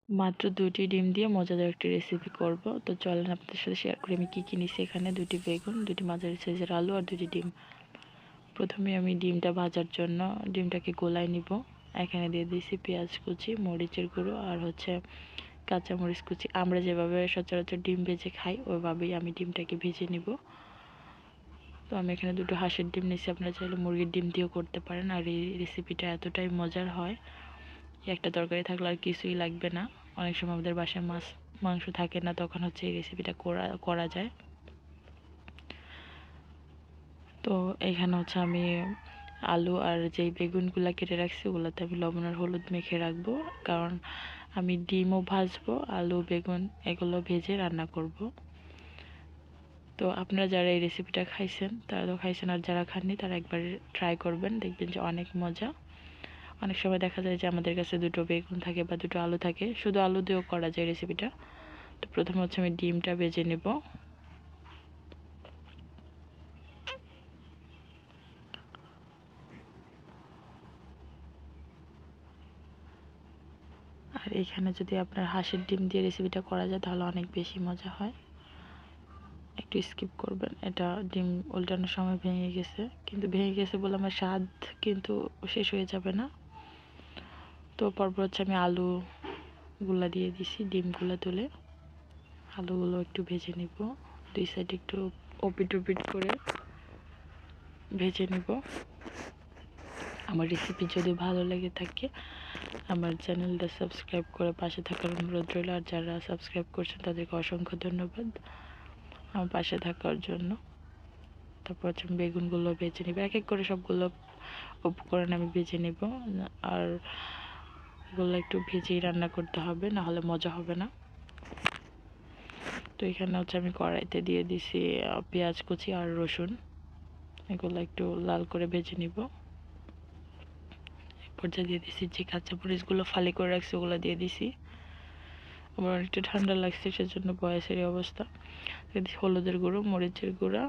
মাত্র 2টি ডিম দিয়ে মজাদার একটি রেসিপি করব। তো চলেন আপনাদের সাথে শেয়ার করি আমি কী কী নিচ্ছি। এখানে 2টি বেগুন, 2টি মাঝারি সাইজের আলু আর 2টি ডিম। প্রথমে আমি ডিমটা ভাজার জন্য ডিমটাকে গোলায় নিব। এখানে দিয়ে দিয়েছি পেঁয়াজ কুচি, মরিচের গুঁড়ো আর কাঁচামরিচ কুচি। আমরা যেভাবে সচরাচর ডিম ভেজে খাই ওইভাবেই আমি ডিমটাকে ভেজে নিব। তো আমি এখানে 2টো হাঁসের ডিম নিচ্ছি, আপনারা চাইলে মুরগির ডিম দিয়েও করতে পারেন। আর এই রেসিপিটা এতটাই মজার হয়, একটা তরকারি থাকলে আর কিছুই লাগবে না। অনেক সময় আমাদের বাসায় মাংস থাকে না, তখন হচ্ছে এই রেসিপিটা করা যায়। তো এখানে হচ্ছে আমি আলু আর যেই বেগুনগুলো কেটে রাখছি ওগুলোতে আমি লবণ আর হলুদ মেখে রাখবো, কারণ আমি ডিমও ভাজবো, আলু বেগুন এগুলো ভেজে রান্না করব। তো আপনারা যারা এই রেসিপিটা খাইছেন তারা তো খাইছেন, আর যারা খাননি তারা একবার ট্রাই করবেন, দেখবেন যে অনেক মজা। অনেক সময় দেখা যায় যে আমাদের কাছে 2টো বেগুন থাকে বা 2টো আলু থাকে, শুধু আলু দিয়েও করা যায় রেসিপিটা। তো প্রথমে হচ্ছে আমি ডিমটা ভেজে নেব। আর এখানে যদি আপনার হাঁসের ডিম দিয়ে রেসিপিটা করা যায় তাহলে অনেক বেশি মজা হয়। একটু স্কিপ করবেন, এটা ডিম উল্টানোর সময় ভেঙে গেছে, কিন্তু ভেঙে গেছে বলে আমার স্বাদ কিন্তু শেষ হয়ে যাবে না। তো পরপর হচ্ছে আমি আলুগুলা দিয়ে দিছি, ডিমগুলো তুলে আলুগুলো একটু ভেজে নিব, 2 সাইড একটু ওপিট ওপিট করে ভেজে নিব। আমার রেসিপি যদি ভালো লেগে থাকে আমার চ্যানেলটা সাবস্ক্রাইব করে পাশে থাকার অনুরোধ রইল। আর যারা সাবস্ক্রাইব করছেন তাদেরকে অসংখ্য ধন্যবাদ আমার পাশে থাকার জন্য। তারপর হচ্ছে আমি বেগুনগুলো ভেজে নিব, এক এক করে সবগুলো উপকরণ আমি ভেজে নিব। আর এগুলো একটু ভেজেই রান্না করতে হবে, না হলে মজা হবে না। তো এখানে হচ্ছে আমি কড়াইতে দিয়ে দিছি পেঁয়াজ কুচি আর রসুন, এগুলো একটু লাল করে ভেজে নিব। পর্যায়ে দিয়ে দিছি যে কাঁচামরিচগুলো ফালি করে রাখছি ওগুলো দিয়ে দিছি। আমার অনেকটা ঠান্ডা লাগছে সেজন্য বয়সের অবস্থা। হলুদের গুঁড়ো, মরিচের গুঁড়া,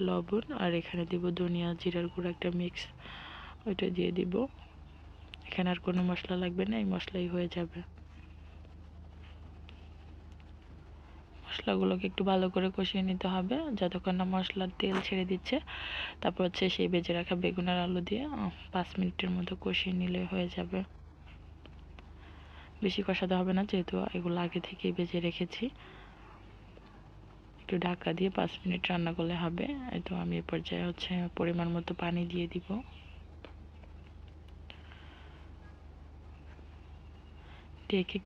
লবণ আর এখানে দিব ধনিয়া জিরার গুঁড়ো একটা মিক্স, ওইটা দিয়ে দিব। এখানে আর কোনো মশলা লাগবে না, এই মশলাই হয়ে যাবে। মশলাগুলোকে একটু ভালো করে কষিয়ে নিতে হবে যতক্ষণ না মশলার তেল ছেড়ে দিচ্ছে। তারপর হচ্ছে সেই ভেজে রাখা বেগুন আর আলু দিয়ে 5 মিনিটের মতো কষিয়ে নিলে হয়ে যাবে। বেশি কষাতে হবে না, যেহেতু এগুলো আগে থেকেই ভেজে রেখেছি। একটু ঢাকা দিয়ে 5 মিনিট রান্না করলে হবে। তো আমি এই পর্যায়ে হচ্ছে পরিমাণ মতো পানি দিয়ে দিব। দিয়ে